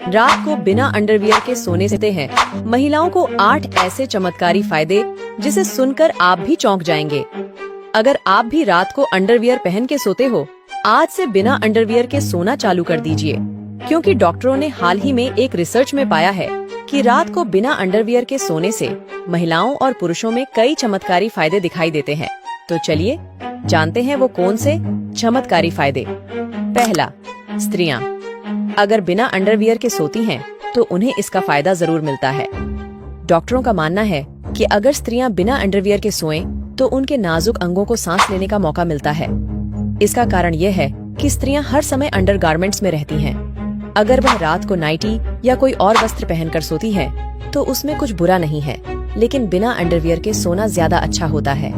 रात को बिना अंडरवियर के सोने से हैं महिलाओं को 8 ऐसे चमत्कारी फायदे जिसे सुनकर आप भी चौंक जाएंगे। अगर आप भी रात को अंडरवियर पहन के सोते हो, आज से बिना अंडरवियर के सोना चालू कर दीजिए, क्योंकि डॉक्टरों ने हाल ही में एक रिसर्च में पाया है कि रात को बिना अंडरवियर के सोने से महिलाओं और पुरुषों में कई चमत्कारी फायदे दिखाई देते हैं। तो चलिए जानते हैं वो कौन से चमत्कारी फायदे। पहला, स्त्रियां अगर बिना अंडरवियर के सोती हैं तो उन्हें इसका फायदा जरूर मिलता है। डॉक्टरों का मानना है कि अगर स्त्रियां बिना अंडरवियर के सोएं तो उनके नाजुक अंगों को सांस लेने का मौका मिलता है। इसका कारण यह है कि स्त्रियां हर समय अंडरगारमेंट्स में रहती हैं। अगर वह रात को नाइटी या कोई और वस्त्र पहनकर सोती है तो उसमें कुछ बुरा नहीं है, लेकिन बिना अंडरवियर के सोना ज्यादा अच्छा होता है।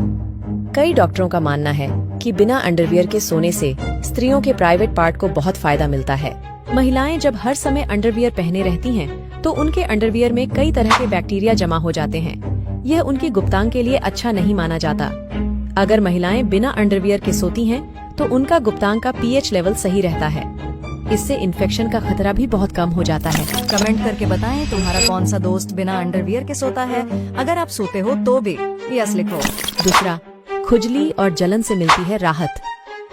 कई डॉक्टरों का मानना है कि बिना अंडरवियर के सोने से स्त्रियों के प्राइवेट पार्ट को बहुत फायदा मिलता है। महिलाएं जब हर समय अंडरवियर पहने रहती हैं, तो उनके अंडरवियर में कई तरह के बैक्टीरिया जमा हो जाते हैं। यह उनकी गुप्तांग के लिए अच्छा नहीं माना जाता। अगर महिलाएं बिना अंडरवियर के सोती हैं, तो उनका गुप्तांग का पीएच लेवल सही रहता है। इससे इन्फेक्शन का खतरा भी बहुत कम हो जाता है। कमेंट करके बताएं तुम्हारा कौन सा दोस्त बिना अंडरवियर के सोता है। अगर आप सोते हो तो भी यस लिखो। दूसरा, खुजली और जलन से मिलती है राहत।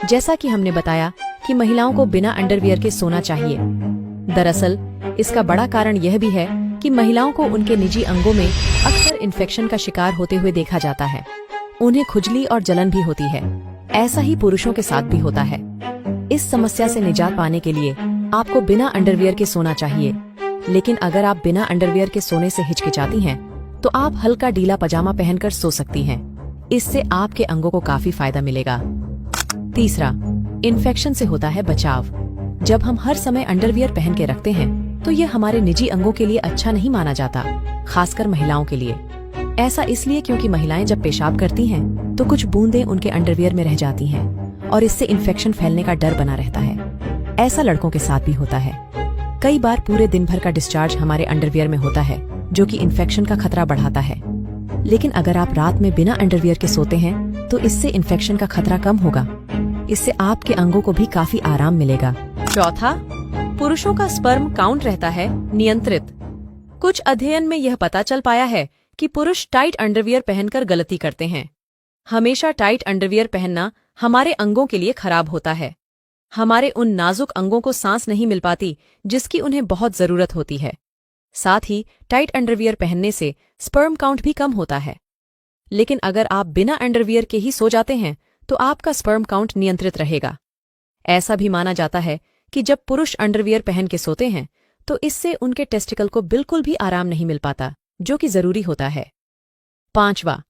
जैसा कि हमने बताया कि महिलाओं को बिना अंडरवियर के सोना चाहिए। दरअसल इसका बड़ा कारण यह भी है कि महिलाओं को उनके निजी अंगों में अक्सर इन्फेक्शन का शिकार होते हुए देखा जाता है। उन्हें खुजली और जलन भी होती है। ऐसा ही पुरुषों के साथ भी होता है। इस समस्या से निजात पाने के लिए आपको बिना अंडरवियर के सोना चाहिए। लेकिन अगर आप बिना अंडरवियर के सोने से हिचकिचाती हैं, तो आप हल्का ढीला पजामा पहनकर सो सकती हैं। इससे आपके अंगों को काफी फायदा मिलेगा। तीसरा, इन्फेक्शन से होता है बचाव। जब हम हर समय अंडरवियर पहन के रखते हैं, तो ये हमारे निजी अंगों के लिए अच्छा नहीं माना जाता, खासकर महिलाओं के लिए। ऐसा इसलिए क्योंकि महिलाएं जब पेशाब करती हैं, तो कुछ बूंदें उनके अंडरवियर में रह जाती हैं और इससे इन्फेक्शन फैलने का डर बना रहता है। ऐसा लड़कों के साथ भी होता है। कई बार पूरे दिन भर का डिस्चार्ज हमारे अंडरवियर में होता है, जो कि इन्फेक्शन का खतरा बढ़ाता है। लेकिन अगर आप रात में बिना अंडरवियर के सोते हैं, तो इससे इन्फेक्शन का खतरा कम होगा। इससे आपके अंगों को भी काफी आराम मिलेगा। चौथा, पुरुषों का स्पर्म काउंट रहता है नियंत्रित। कुछ अध्ययन में यह पता चल पाया है कि पुरुष टाइट अंडरवियर पहनकर गलती करते हैं। हमेशा टाइट अंडरवियर पहनना हमारे अंगों के लिए खराब होता है। हमारे उन नाजुक अंगों को सांस नहीं मिल पाती जिसकी उन्हें बहुत जरूरत होती है। साथ ही टाइट अंडरवियर पहनने से स्पर्म काउंट भी कम होता है। लेकिन अगर आप बिना अंडरवियर के ही सो जाते हैं, तो आपका स्पर्म काउंट नियंत्रित रहेगा। ऐसा भी माना जाता है कि जब पुरुष अंडरवियर पहन के सोते हैं, तो इससे उनके टेस्टिकल को बिल्कुल भी आराम नहीं मिल पाता, जो कि जरूरी होता है। पांचवा,